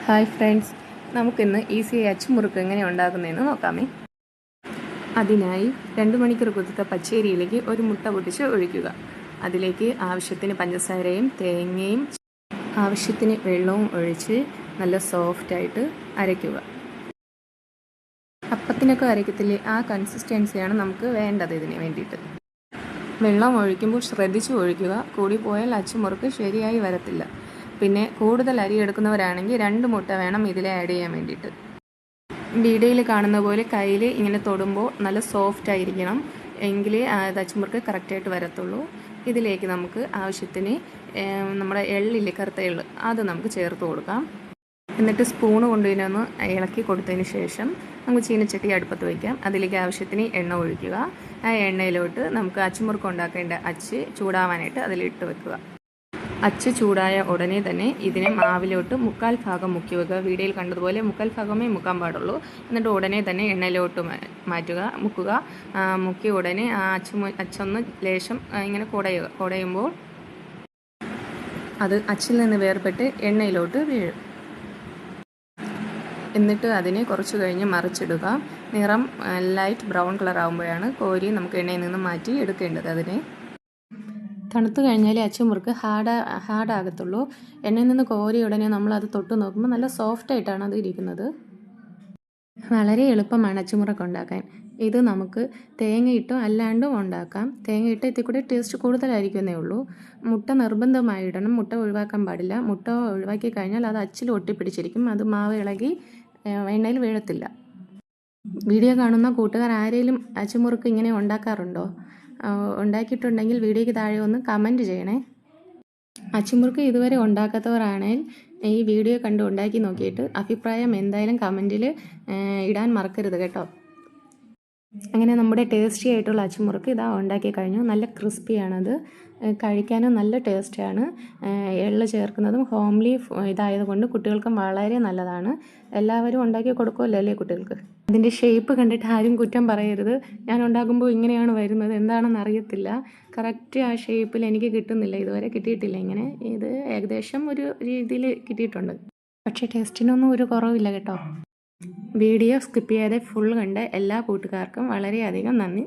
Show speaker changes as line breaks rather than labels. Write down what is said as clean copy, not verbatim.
Hi friends, നമുക്കിന്ന് easy അച്ചുമുറുക്ക് എങ്ങനെ ഉണ്ടാക്കുന്നതെന്ന് നോക്കാമേ. അതിനായി 2 മണിക്കൂർ കുതിർത്ത പച്ചരിയിലേക്ക് ഒരു മുട്ട പൊട്ടിച്ച് ഒഴിക്കുക. അതിലേക്ക് ആവശ്യത്തിന് പഞ്ചസാരയും തേങ്ങയും ആവശ്യത്തിന് വെള്ളവും ഒഴിച്ച് നല്ല സോഫ്റ്റായിട്ട് അരയ്ക്കുക. അപ്പത്തിനൊക്കെ അരയ്ക്കത്തില്ലേ, ആ കൺസിസ്റ്റൻസിയാണ് നമുക്ക് വേണ്ടത്. ഇതിന് വേണ്ടിയിട്ട് വെള്ളം ഒഴിക്കുമ്പോൾ ശ്രദ്ധിച്ച് ഒഴിക്കുക. കൂടിപ്പോയാൽ അച്ചുമുറുക്ക് ശരിയായി വരത്തില്ല. പിന്നെ കൂടുതൽ അരി എടുക്കുന്നവരാണെങ്കിൽ 2 മുട്ട വേണം ഇതിൽ ആഡ് ചെയ്യാൻ വേണ്ടിയിട്ട്. വീഡിയോയിൽ കാണുന്ന പോലെ കയ്യിൽ ഇങ്ങനെ തൊടുമ്പോൾ നല്ല സോഫ്റ്റ് ആയിരിക്കണം, എങ്കിലേ അച്ചുമുറുക്ക് കറക്റ്റായിട്ട് വരത്തുള്ളൂ. ഇതിലേക്ക് നമുക്ക് ആവശ്യത്തിന് നമ്മുടെ എള്ളില്ലേ, കറുത്ത എള്ള്, അത് നമുക്ക് ചേർത്ത് കൊടുക്കാം. എന്നിട്ട് സ്പൂണ് കൊണ്ടുവന്ന് ഇളക്കി കൊടുത്തതിന് ശേഷം നമുക്ക് ചീനച്ചട്ടി അടുപ്പത്ത് വയ്ക്കാം. അതിലേക്ക് ആവശ്യത്തിന് എണ്ണ ഒഴിക്കുക. ആ എണ്ണയിലോട്ട് നമുക്ക് അച്ചുമുറുക്ക് ഉണ്ടാക്കേണ്ട അച്ച് ചൂടാവാനായിട്ട് അതിലിട്ട് വെക്കുക. അച്ച് ചൂടായ ഉടനെ തന്നെ ഇതിനെ മാവിലോട്ട് 1/4 ഭാഗം മുക്കി വെക്കുക. വീഡിയോയിൽ കണ്ടതുപോലെ 1/4 ഭാഗമേ മുക്കാൻ പാടുള്ളൂ. എന്നിട്ട് ഉടനെ തന്നെ എണ്ണയിലോട്ട് മുക്കുക. മുക്കി ഉടനെ ആ അച്ചൊന്ന് ലേശം ഇങ്ങനെ കുടയുമ്പോൾ അത് അച്ചിൽ നിന്ന് വേർപെട്ട് എണ്ണയിലോട്ട് വീഴും. എന്നിട്ട് അതിനെ കുറച്ച് കഴിഞ്ഞ് മറിച്ചിടുക. നിറം ലൈറ്റ് ബ്രൗൺ കളർ ആകുമ്പോഴാണ് കോരി നമുക്ക് എണ്ണയിൽ നിന്ന് മാറ്റി എടുക്കേണ്ടത്. അതിനെ തണുത്ത് കഴിഞ്ഞാൽ അച്ചുമുറുക്ക് ഹാർഡാകത്തുള്ളൂ. എണ്ണയിൽ നിന്ന് കോരി ഉടനെ നമ്മളത് തൊട്ട് നോക്കുമ്പോൾ നല്ല സോഫ്റ്റായിട്ടാണ് അത് ഇരിക്കുന്നത്. വളരെ എളുപ്പമാണ് അച്ചുമുറുക്ക് ഉണ്ടാക്കാൻ. ഇത് നമുക്ക് തേങ്ങയിട്ടും അല്ലാണ്ടും ഉണ്ടാക്കാം. തേങ്ങയിട്ട് ഇതിൽ കൂടെ ടേസ്റ്റ് കൂടുതലായിരിക്കുന്നേ ഉള്ളൂ. മുട്ട നിർബന്ധമായിടണം, മുട്ട ഒഴിവാക്കാൻ പാടില്ല. മുട്ട ഒഴിവാക്കി കഴിഞ്ഞാൽ അത് അച്ചിൽ ഒട്ടിപ്പിടിച്ചിരിക്കും, അത് മാവ് ഇളകി എണ്ണയിൽ വീഴത്തില്ല. വീഡിയോ കാണുന്ന കൂട്ടുകാർ ആരെങ്കിലും അച്ചുമുറുക്ക് ഇങ്ങനെ ഉണ്ടാക്കാറുണ്ടോ? ഉണ്ടാക്കിയിട്ടുണ്ടെങ്കിൽ വീഡിയോയ്ക്ക് താഴെ ഒന്ന് കമൻറ്റ് ചെയ്യണേ. അച്ചുമുറുക്ക് ഇതുവരെ ഉണ്ടാക്കാത്തവരാണെങ്കിൽ ഈ വീഡിയോ കണ്ട് ഉണ്ടാക്കി നോക്കിയിട്ട് അഭിപ്രായം എന്തായാലും കമൻറ്റിൽ ഇടാൻ മറക്കരുത് കേട്ടോ. അങ്ങനെ നമ്മുടെ ടേസ്റ്റി ആയിട്ടുള്ള അച്ചുമുറുക്ക് ഇതാ ഉണ്ടാക്കി കഴിഞ്ഞു. നല്ല ക്രിസ്പിയാണത്, കഴിക്കാനും നല്ല ടേസ്റ്റാണ്. എള്ള് ചേർക്കുന്നതും ഹോംലി ഇതായതുകൊണ്ട് കുട്ടികൾക്കും വളരെ നല്ലതാണ്. എല്ലാവരും ഉണ്ടാക്കി കൊടുക്കുമല്ലോ അല്ലേ കുട്ടികൾക്ക്. അതിൻ്റെ ഷേപ്പ് കണ്ടിട്ട് ആരും കുറ്റം പറയരുത്. ഞാൻ ഉണ്ടാക്കുമ്പോൾ ഇങ്ങനെയാണ് വരുന്നത്, എന്താണെന്ന് അറിയത്തില്ല. കറക്റ്റ് ആ ഷേപ്പിൽ എനിക്ക് കിട്ടുന്നില്ല, ഇതുവരെ കിട്ടിയിട്ടില്ല. ഇങ്ങനെ ഇത് ഏകദേശം ഒരു രീതിയിൽ കിട്ടിയിട്ടുണ്ട്. പക്ഷേ ടേസ്റ്റിനൊന്നും ഒരു കുറവില്ല കേട്ടോ. വീഡിയോ സ്കിപ്പ് ചെയ്യാതെ ഫുൾ കണ്ട എല്ലാ കൂട്ടുകാർക്കും വളരെയധികം നന്ദി.